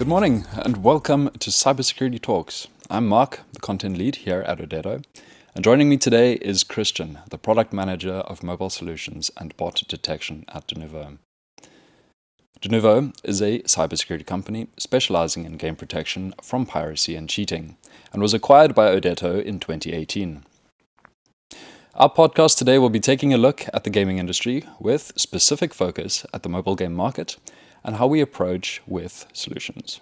Good morning and welcome to Cybersecurity Talks. I'm Mark, the content lead here at Irdeto, and joining me today is Christian, the product manager of mobile solutions and bot detection at Denuvo. Denuvo is a cybersecurity company specializing in game protection from piracy and cheating, and was acquired by Irdeto in 2018. Our podcast today will be taking a look at the gaming industry with specific focus at the mobile game market and how we approach with solutions.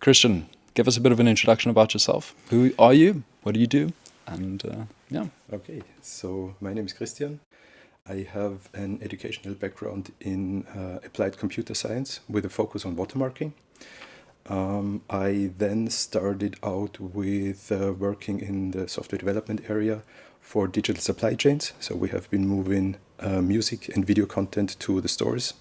Christian, give us a bit of an introduction about yourself. Who are you? What do you do? And yeah. Okay, so my name is Christian. I have an educational background in applied computer science with a focus on watermarking. I then started out with working in the software development area for digital supply chains. So we have been moving music and video content to the stores.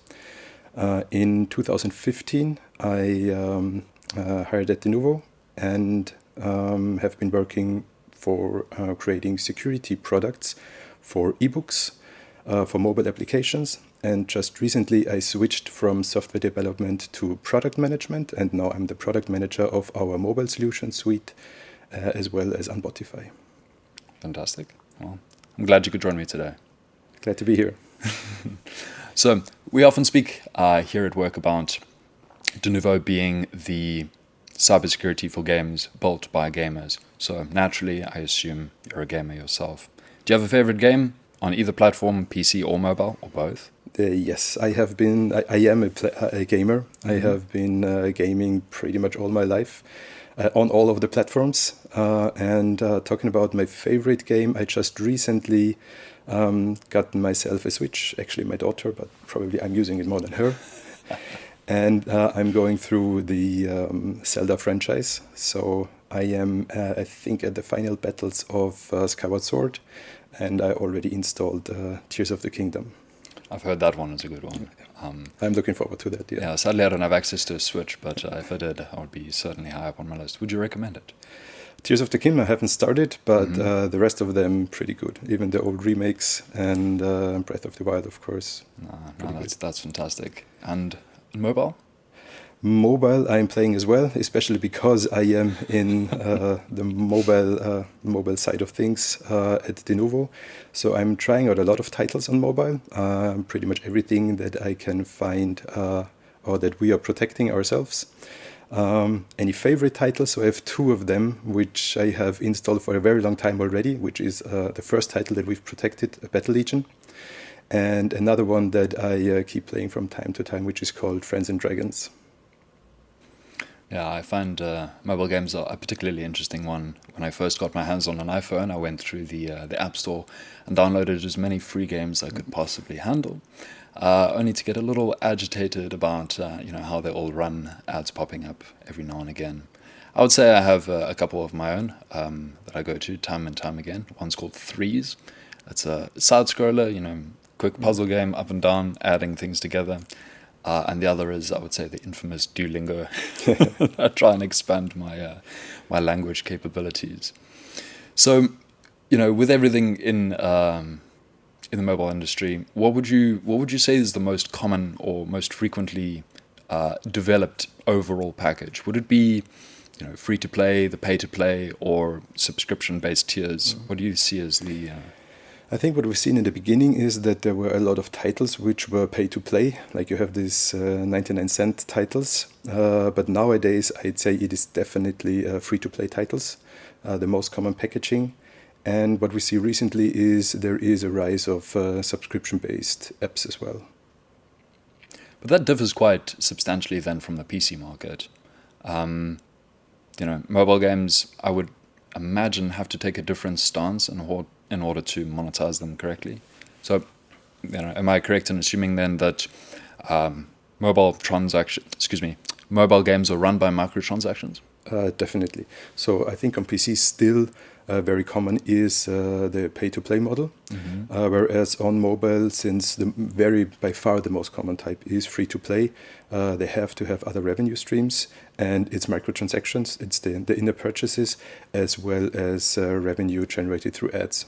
In 2015, I hired at Denuvo and have been working for creating security products for ebooks, for mobile applications. And just recently, I switched from software development to product management, and now I'm the product manager of our mobile solution suite, as well as Unbotify. Fantastic. Well, I'm glad you could join me today. Glad to be here. So we often speak here at work about Denuvo being the cybersecurity for games built by gamers. So naturally, I assume you're a gamer yourself. Do you have a favorite game on either platform, PC or mobile, or both? Yes, I have been. I am a gamer. Mm-hmm. I have been gaming pretty much all my life on all of the platforms. And talking about my favorite game, I just recently got myself a Switch. Actually, my daughter, but probably I'm using it more than her. And I'm going through the Zelda franchise. So I am, I think, at the final battles of Skyward Sword, and I already installed Tears of the Kingdom. I've heard that one is a good one. I'm looking forward to that, Yeah, sadly I don't have access to a Switch, but if I did, I would be certainly high up on my list. Would you recommend it? Tears of the Kingdom I haven't started, but the rest of them pretty good. Even the old remakes and Breath of the Wild, of course. That's fantastic. And mobile? Mobile I'm playing as well, especially because I am in the mobile side of things at Denuvo. So I'm trying out a lot of titles on mobile, pretty much everything that I can find or that we are protecting ourselves. Any favorite titles? So I have two of them, which I have installed for a very long time already, which is the first title that we've protected, Battle Legion, and another one that I keep playing from time to time, which is called Friends and Dragons. Yeah, I find mobile games are a particularly interesting one. When I first got my hands on an iPhone, I went through the App Store and downloaded as many free games I could possibly handle, only to get a little agitated about how they all run, ads popping up every now and again. I would say I have a couple of my own that I go to time and time again. One's called Threes. It's a side-scroller, quick puzzle game, up and down, adding things together. And the other is, I would say, the infamous Duolingo. I try and expand my language capabilities. So, with everything in the mobile industry, what would you say is the most common or most frequently developed overall package? Would it be, free to play, the pay to play, or subscription-based tiers? What do you see as the I think what we've seen in the beginning is that there were a lot of titles which were pay-to-play, like you have these 99-cent titles. But nowadays, I'd say it is definitely free-to-play titles, the most common packaging. And what we see recently is there is a rise of subscription-based apps as well. But that differs quite substantially then from the PC market. Mobile games, I would imagine, have to take a different stance in order to monetize them correctly. So, am I correct in assuming then that mobile games are run by microtransactions? Definitely. So I think on PC still very common is the pay-to-play model, whereas on mobile, since by far the most common type is free-to-play, they have to have other revenue streams, and it's microtransactions, it's the in-app purchases, as well as revenue generated through ads.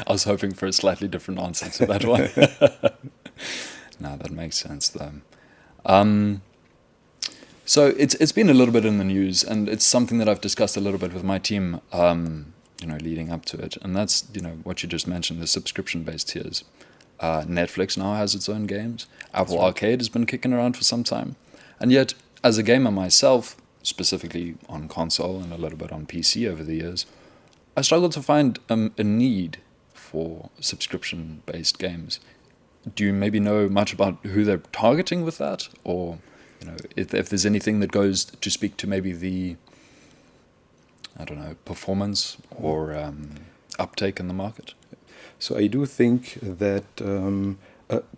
I was hoping for a slightly different answer to that one. No, that makes sense though. So it's been a little bit in the news, and it's something that I've discussed a little bit with my team, leading up to it. And that's, what you just mentioned, the subscription-based tiers. Netflix now has its own games. Apple Arcade has been kicking around for some time. And yet, as a gamer myself, specifically on console and a little bit on PC over the years, I struggle to find a need for subscription-based games. Do you maybe know much about who they're targeting with that? Or, if there's anything that goes to speak to maybe the, performance or uptake in the market? So I do think that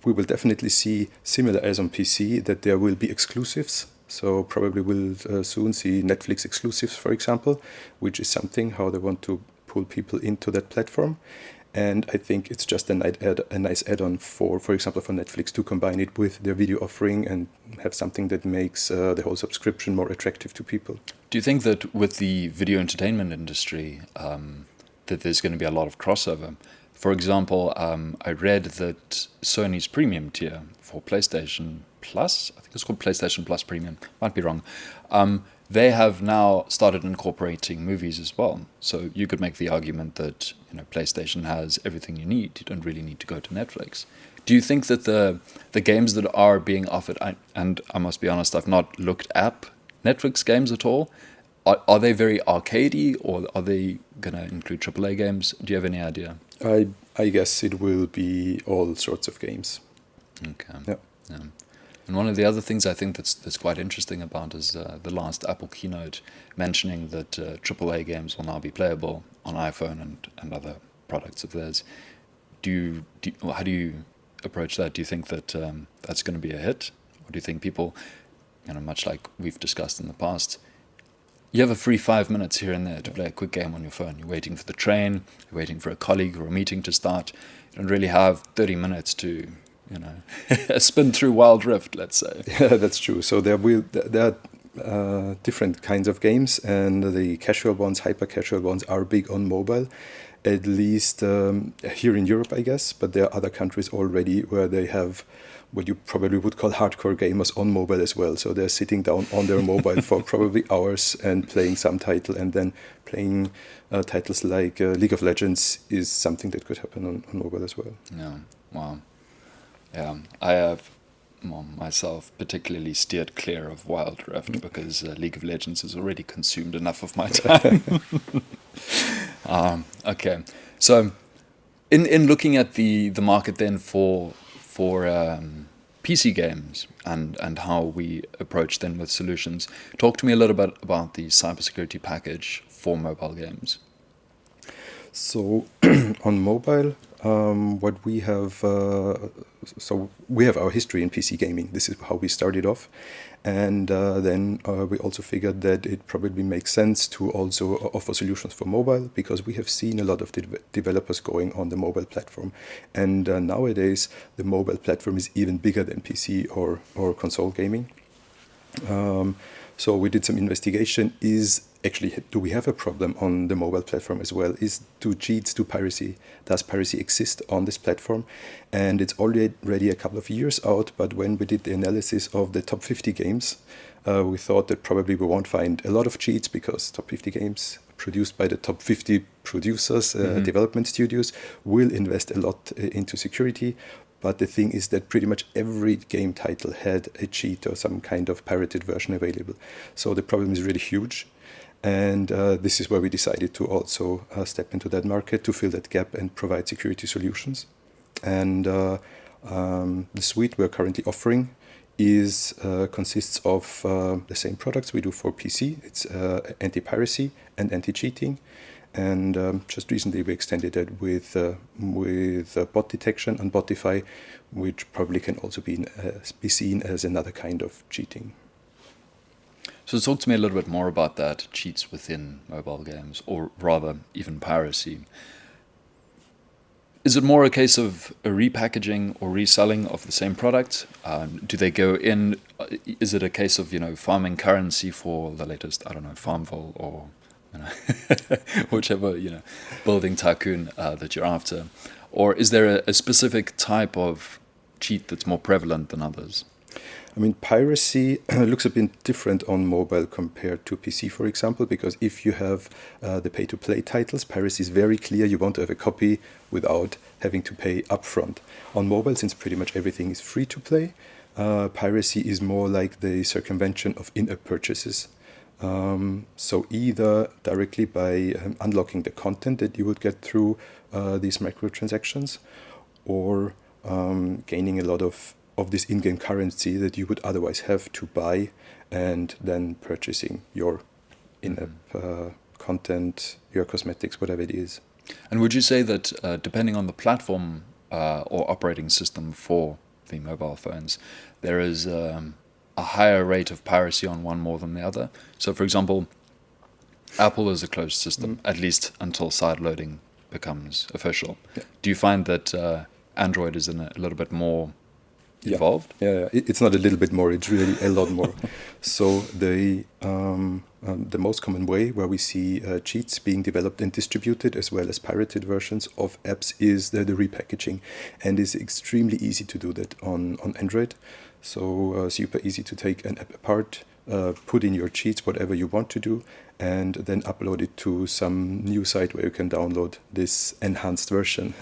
we will definitely see, similar as on PC, that there will be exclusives. So probably we'll soon see Netflix exclusives, for example, which is something how they want to pull people into that platform. And I think it's just a nice add-on for example, for Netflix to combine it with their video offering and have something that makes the whole subscription more attractive to people. Do you think that with the video entertainment industry, that there's going to be a lot of crossover? For example, I read that Sony's premium tier for PlayStation Plus, I think it's called PlayStation Plus Premium, might be wrong, they have now started incorporating movies as well. So you could make the argument that PlayStation has everything you need. You don't really need to go to Netflix. Do you think that the games that are being offered, and I must be honest, I've not looked at Netflix games at all, are they very arcadey, or are they going to include AAA games? Do you have any idea? I guess it will be all sorts of games. Okay. Yeah. And one of the other things I think that's quite interesting about is the last Apple keynote mentioning that AAA games will now be playable on iPhone and other products of theirs. How do you approach that? Do you think that that's going to be a hit? Or do you think people, much like we've discussed in the past, you have a free 5 minutes here and there to play a quick game on your phone. You're waiting for the train, you're waiting for a colleague or a meeting to start. You don't really have 30 minutes to, spin through Wild Rift, let's say. Yeah, that's true. So there are different kinds of games, and the casual ones, hyper-casual ones, are big on mobile, at least here in Europe, I guess. But there are other countries already where they have what you probably would call hardcore gamers on mobile as well. So they're sitting down on their mobile for probably hours and playing some title, and then playing titles like League of Legends is something that could happen on mobile as well. Yeah, wow. Yeah, I have myself particularly steered clear of Wild Rift because League of Legends has already consumed enough of my time. Okay, so in looking at the market then for PC games and how we approach then with solutions, talk to me a little bit about the cybersecurity package for mobile games. So on mobile, what we have, so we have our history in PC gaming. This is how we started off. And then we also figured that it probably makes sense to also offer solutions for mobile, because we have seen a lot of developers going on the mobile platform. And nowadays, the mobile platform is even bigger than PC or console gaming. So we did some investigation. Do we have a problem on the mobile platform as well? Do cheats, piracy? Does piracy exist on this platform? And it's already a couple of years out, but when we did the analysis of the top 50 games, we thought that probably we won't find a lot of cheats, because top 50 games produced by the top 50 producers, development studios, will invest a lot into security. But the thing is that pretty much every game title had a cheat or some kind of pirated version available. So the problem is really huge. And this is where we decided to also step into that market to fill that gap and provide security solutions. And the suite we're currently offering consists of the same products we do for PC. It's anti-piracy and anti-cheating. And just recently we extended it with bot detection, Unbotify, which probably can also be seen as another kind of cheating. So talk to me a little bit more about that, cheats within mobile games, or rather even piracy. Is it more a case of a repackaging or reselling of the same product? Do they go in? Is it a case of farming currency for the latest Farmville or whichever building tycoon that you're after, or is there a specific type of cheat that's more prevalent than others? I mean, piracy looks a bit different on mobile compared to PC, for example, because if you have the pay-to-play titles, piracy is very clear. You want to have a copy without having to pay upfront. On mobile, since pretty much everything is free to play, piracy is more like the circumvention of in-app purchases. So either directly by unlocking the content that you would get through these microtransactions, or gaining a lot of this in-game currency that you would otherwise have to buy, and then purchasing your in-app content, your cosmetics, whatever it is. And would you say that depending on the platform or operating system for the mobile phones, there is a higher rate of piracy on one more than the other? So, for example, Apple is a closed system, at least until sideloading becomes official. Yeah. Do you find that Android is in a little bit more involved? Yeah. It's not a little bit more, it's really a lot more. So the most common way where we see cheats being developed and distributed, as well as pirated versions of apps, is the repackaging. And it's extremely easy to do that on Android. So super easy to take an app apart, put in your cheats, whatever you want to do, and then upload it to some new site where you can download this enhanced version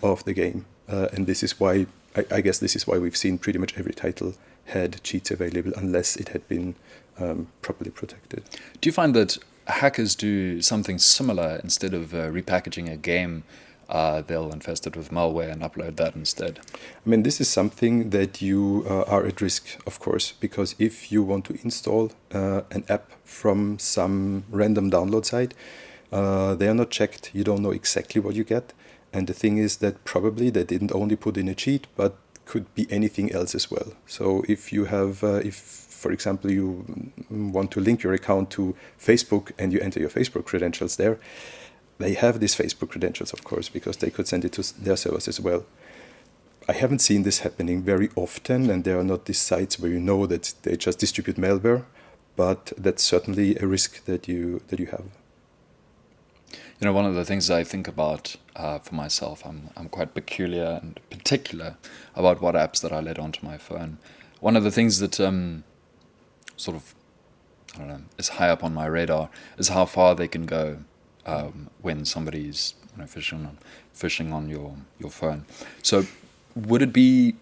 of the game. And this is why, I guess this is why we've seen pretty much every title had cheats available, unless it had been properly protected. Do you find that hackers do something similar? Instead of repackaging a game, they'll infest it with malware and upload that instead? I mean, this is something that you are at risk, of course, because if you want to install an app from some random download site, they are not checked. You don't know exactly what you get. And the thing is that probably they didn't only put in a cheat, but could be anything else as well. So if you have, for example, you want to link your account to Facebook and you enter your Facebook credentials there, they have these Facebook credentials, of course, because they could send it to their servers as well. I haven't seen this happening very often, and there are not these sites where you know that they just distribute malware, but that's certainly a risk that you have. You know, one of the things I think about for myself, I'm quite peculiar and particular about what apps that I let onto my phone. One of the things that sort of, I don't know, is high up on my radar is how far they can go when somebody's phishing on your phone. So would it be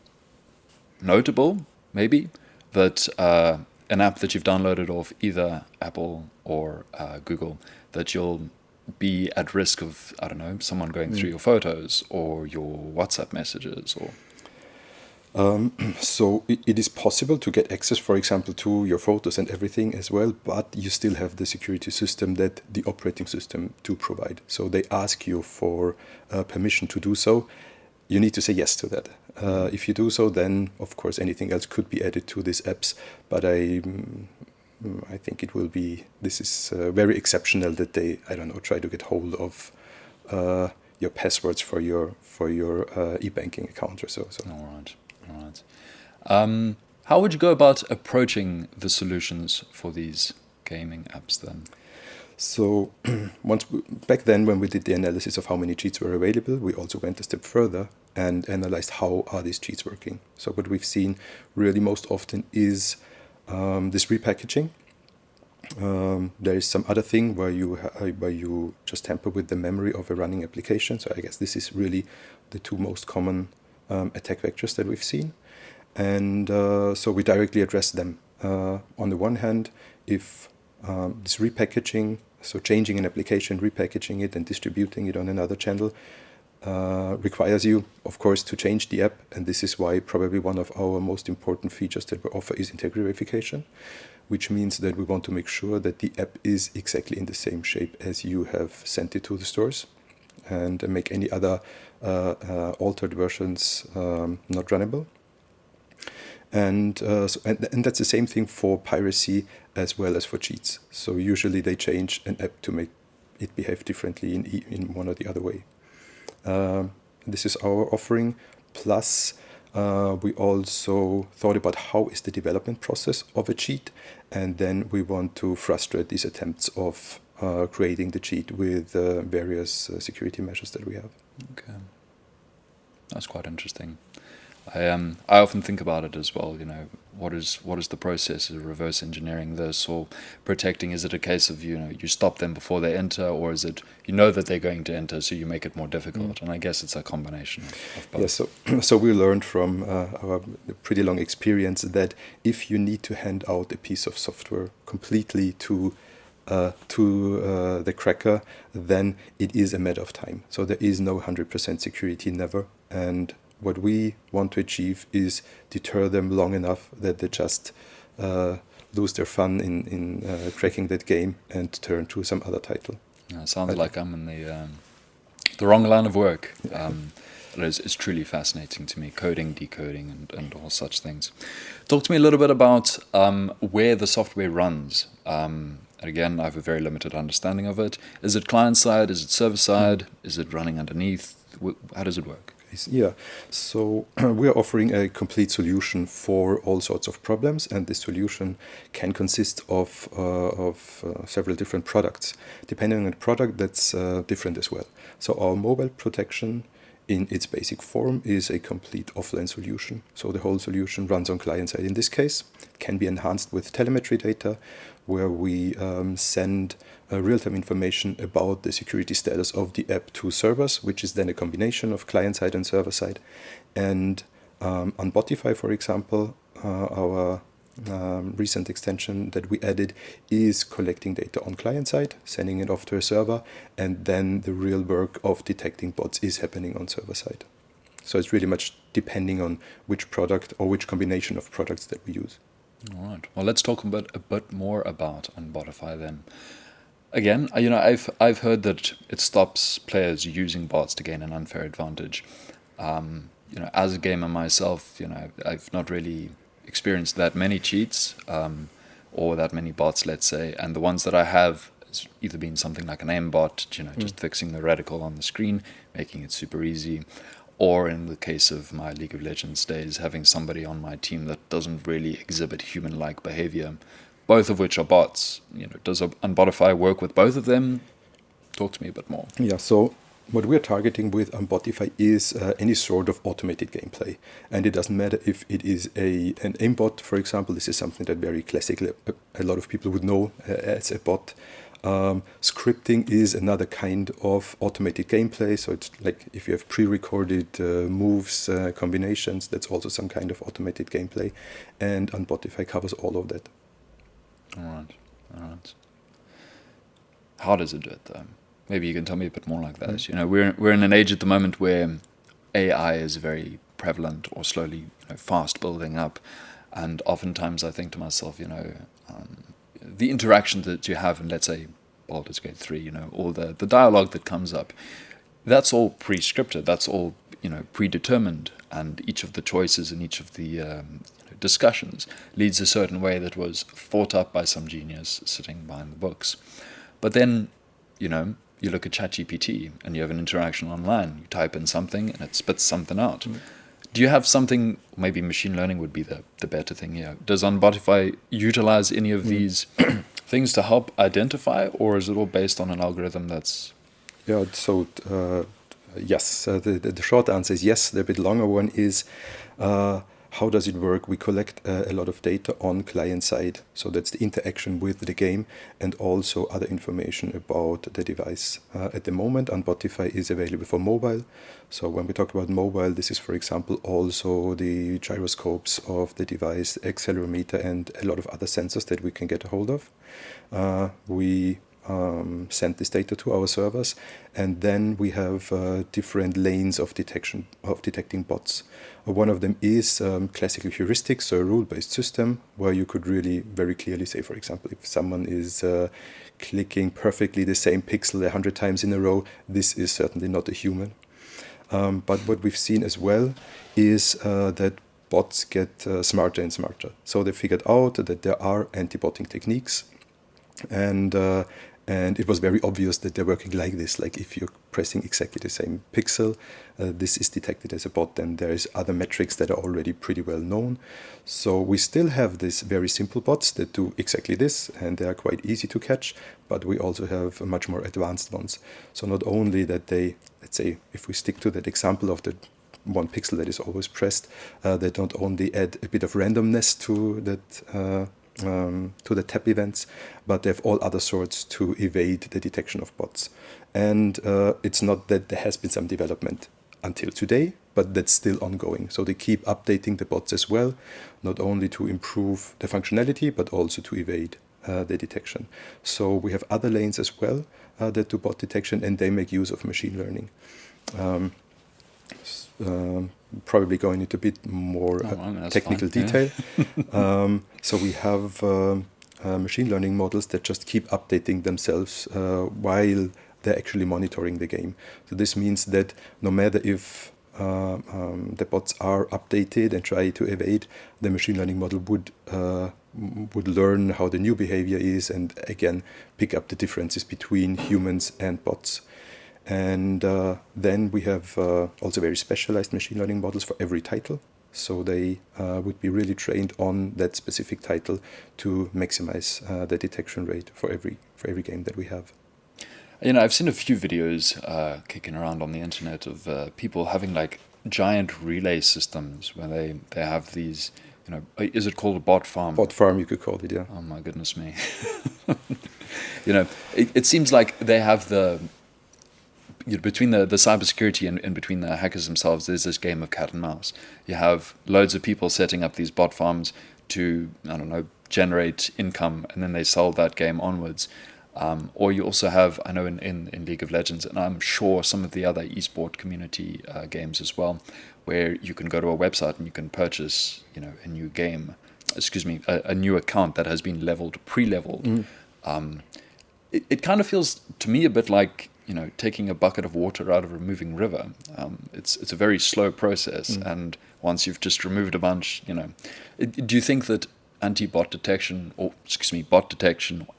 notable, maybe, that an app that you've downloaded off either Apple or Google, that you'll be at risk of, I don't know, someone going through your photos or your WhatsApp messages? Or so it is possible to get access, for example, to your photos and everything as well, but you still have the security system that the operating system do provide. So they ask you for permission to do so. You need to say yes to that. If you do so, then of course anything else could be added to these apps. But I think it will be, this is very exceptional that they, I don't know, try to get hold of your passwords for your e-banking account or so. All right. How would you go about approaching the solutions for these gaming apps then? So back then, when we did the analysis of how many cheats were available, we also went a step further and analyzed how are these cheats working. So what we've seen really most often is this repackaging. There is some other thing where you just tamper with the memory of a running application. So I guess this is really the two most common attack vectors that we've seen. And so we directly address them. On the one hand, if this repackaging, so changing an application, repackaging it and distributing it on another channel, requires you, of course, to change the app. And this is why probably one of our most important features that we offer is integrity verification, which means that we want to make sure that the app is exactly in the same shape as you have sent it to the stores, and make any other altered versions not runnable. And that's the same thing for piracy as well as for cheats. So usually they change an app to make it behave differently in one or the other way. This is our offering. Plus, we also thought about how is the development process of a cheat, and then we want to frustrate these attempts of creating the cheat with various security measures that we have. Okay, that's quite interesting. I often think about it as well. What is the process of reverse engineering this or protecting? Is it a case of you stop them before they enter, or is it that they're going to enter, so you make it more difficult? And I guess it's a combination of both. Yeah, so we learned from our pretty long experience that if you need to hand out a piece of software completely to the cracker, then it is a matter of time. So there is no 100% security, never. And what we want to achieve is deter them long enough that they just lose their fun in cracking that game and turn to some other title. Yeah, sounds like I'm in the wrong line of work. It's truly fascinating to me, coding, decoding, and all such things. Talk to me a little bit about where the software runs. And again, I have a very limited understanding of it. Is it client-side? Is it server-side? Is it running underneath? How does it work? Yeah, so we are offering a complete solution for all sorts of problems, and this solution can consist of several different products. Depending on the product, that's different as well. So our mobile protection in its basic form is a complete offline solution. So the whole solution runs on client side. In this case, it can be enhanced with telemetry data, where we send real-time information about the security status of the Ep2 servers, which is then a combination of client-side and server-side. And Unbotify, for example, our recent extension that we added, is collecting data on client-side, sending it off to a server, and then the real work of detecting bots is happening on server-side. So it's really much depending on which product or which combination of products that we use. All right. Well, let's talk a bit more about Unbotify then. Again, I've heard that it stops players using bots to gain an unfair advantage. As a gamer myself, I've not really experienced that many cheats or that many bots, let's say, and the ones that I have has either been something like an aimbot, just fixing the reticle on the screen, making it super easy, or in the case of my League of Legends days, having somebody on my team that doesn't really exhibit human-like behavior, both of which are bots. Does Unbotify work with both of them? Talk to me a bit more. Yeah, so what we're targeting with Unbotify is any sort of automated gameplay. And it doesn't matter if it is an aimbot, for example. This is something that very classically a lot of people would know as a bot. Scripting is another kind of automated gameplay. So it's like if you have pre-recorded moves, combinations, that's also some kind of automated gameplay. And Unbotify covers all of that. All right. How does it do it, though? Maybe you can tell me a bit more like that. We're in an age at the moment where AI is very prevalent or slowly, fast building up, and oftentimes I think to myself, the interaction that you have in, let's say, Baldur's Gate 3, or the dialogue that comes up, that's all pre-scripted. That's all predetermined, and each of the choices and each of the discussions leads a certain way that was thought up by some genius sitting behind the books. But then, you look at ChatGPT and you have an interaction online. You type in something and it spits something out. Do you have something, maybe machine learning would be the better thing here? Does Unbotify utilize any of these things to help identify, or is it all based on an algorithm that's... Yeah, so yes, the short answer is yes. The bit longer one is how does it work? We collect a lot of data on client side, so that's the interaction with the game, and also other information about the device. At the moment, Unbotify is available for mobile. So when we talk about mobile, this is, for example, also the gyroscopes of the device, accelerometer, and a lot of other sensors that we can get a hold of. We send this data to our servers, and then we have different lanes of detecting bots. One of them is classical heuristics, so a rule-based system where you could really very clearly say, for example, if someone is clicking perfectly the same pixel 100 times in a row, this is certainly not a human. But what we've seen as well is that bots get smarter and smarter. So they figured out that there are anti-botting techniques, and it was very obvious that they're working like this. Like if you're pressing exactly the same pixel, this is detected as a bot. And there's other metrics that are already pretty well known. So we still have these very simple bots that do exactly this, and they are quite easy to catch. But we also have much more advanced ones. So not only that they, let's say, if we stick to that example of the one pixel that is always pressed. They don't only add a bit of randomness to the tap events, but they have all other sorts to evade the detection of bots. And it's not that there has been some development until today, but that's still ongoing. So they keep updating the bots as well, not only to improve the functionality, but also to evade the detection. So we have other lanes as well that do bot detection, and they make use of machine learning. Probably going into a bit more technical detail. Yeah. So we have machine learning models that just keep updating themselves while they're actually monitoring the game. So this means that no matter if the bots are updated and try to evade, the machine learning model would learn how the new behavior is, and again pick up the differences between humans and bots. And then we have also very specialized machine learning models for every title. So they would be really trained on that specific title to maximize the detection rate for every game that we have. You know, I've seen a few videos kicking around on the internet of people having like giant relay systems where they have these, you know, is it called a bot farm? Bot farm, you could call it, yeah. Oh my goodness me. You know, it seems like they have between the cybersecurity and between the hackers themselves, there's this game of cat and mouse. You have loads of people setting up these bot farms to, I don't know, generate income, and then they sell that game onwards. Or you also have, I know in League of Legends, and I'm sure some of the other esport community games as well, where you can go to a website and you can purchase, you know, a new game, a new account that has been pre-leveled. It kind of feels to me a bit like, you know, taking a bucket of water out of a moving river. It's a very slow process, and once you've just removed a bunch, you know, do you think that bot detection,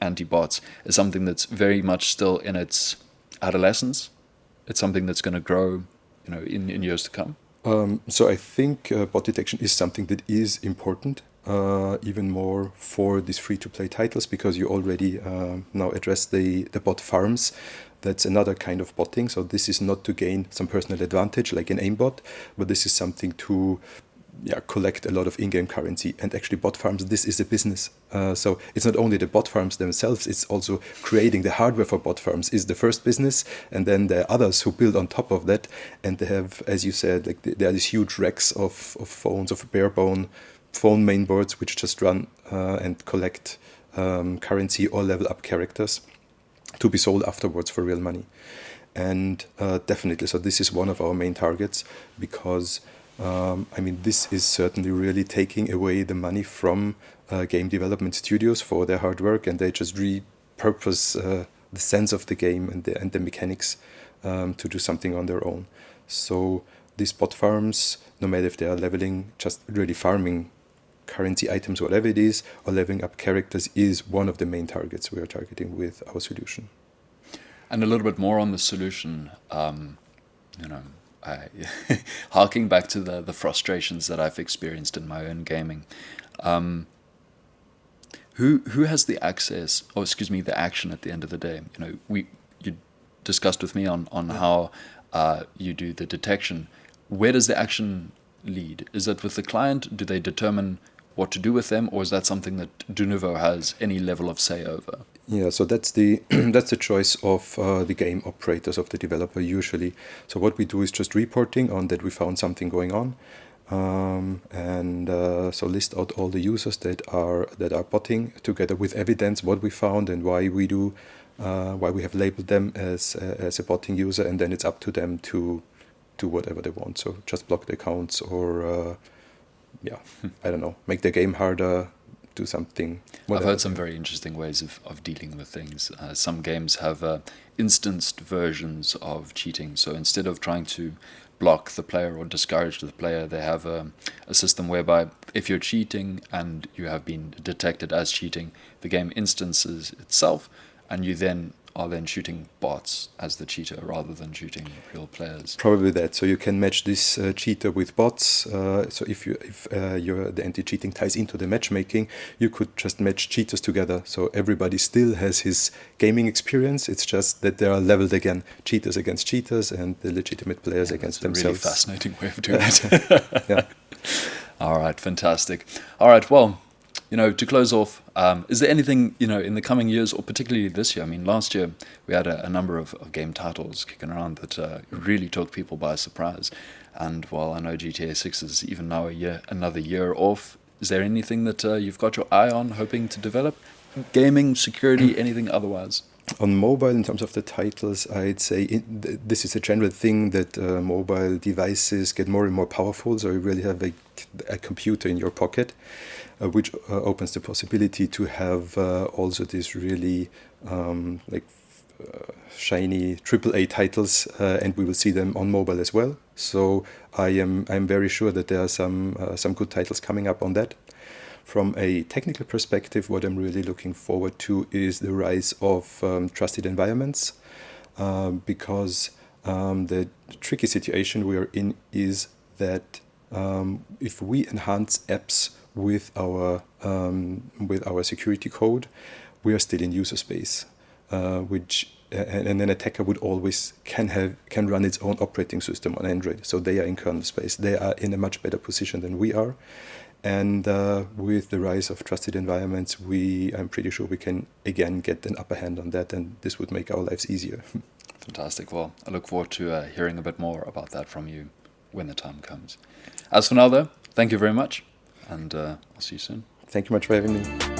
anti-bots, is something that's very much still in its adolescence? It's something that's going to grow, you know, in years to come? So I think bot detection is something that is important, even more for these free-to-play titles, because you already now address the bot farms. That's another kind of botting. So this is not to gain some personal advantage like an aimbot, but this is something to collect a lot of in-game currency. And actually bot farms, this is a business. So it's not only the bot farms themselves, it's also creating the hardware for bot farms is the first business. And then there are others who build on top of that. And they have, as you said, like there are these huge racks of phones, of bare-bone phone mainboards, which just run and collect currency or level up characters to be sold afterwards for real money. And definitely, so this is one of our main targets, because this is certainly really taking away the money from game development studios for their hard work, and they just repurpose the sense of the game and the mechanics to do something on their own. So these bot farms, no matter if they are leveling, just really farming currency items, whatever it is, or leveling up characters, is one of the main targets we are targeting with our solution. And a little bit more on the solution, harking back to the frustrations that I've experienced in my own gaming. Who has the access, the action at the end of the day? You know, you discussed with me on how you do the detection. Where does the action lead? Is that with the client? Do they determine what to do with them, or is that something that Denuvo has any level of say over? Yeah, so that's the that's the choice of the game operators, of the developer usually. So what we do is just reporting on that we found something going on, so list out all the users that are botting, together with evidence what we found and why we have labeled them as a botting user, and then it's up to them to do whatever they want. So just block the accounts, or I don't know, make the game harder, do something. I've heard some very interesting ways of dealing with things. Some games have instanced versions of cheating. So instead of trying to block the player or discourage the player, they have a system whereby if you're cheating and you have been detected as cheating, the game instances itself, and you then are then shooting bots as the cheater rather than shooting real players. Probably that. So you can match this cheater with bots. So if the anti-cheating ties into the matchmaking, you could just match cheaters together. So everybody still has his gaming experience. It's just that they are leveled again, cheaters against cheaters, and the legitimate players against themselves. Really fascinating way of doing it. Yeah. All right, fantastic. All right, well, to close off, is there anything, in the coming years, or particularly this year? I mean, last year we had a number of game titles kicking around that really took people by surprise. And while I know GTA 6 is even now another year off, is there anything that you've got your eye on, hoping to develop? Gaming, security, anything otherwise? On mobile, in terms of the titles, I'd say this is a general thing that mobile devices get more and more powerful. So you really have a computer in your pocket, which opens the possibility to have also these really shiny AAA titles, and we will see them on mobile as well. So I'm very sure that there are some good titles coming up on that. From a technical perspective, what I'm really looking forward to is the rise of trusted environments, because the tricky situation we are in is that if we enhance apps with our security code, we are still in user space, and an attacker would always can run its own operating system on Android. So they are in kernel space. They are in a much better position than we are. And with the rise of trusted environments, I'm pretty sure we can again get an upper hand on that, and this would make our lives easier. Fantastic. Well, I look forward to hearing a bit more about that from you when the time comes. As for now, though, thank you very much, and I'll see you soon. Thank you much for having me.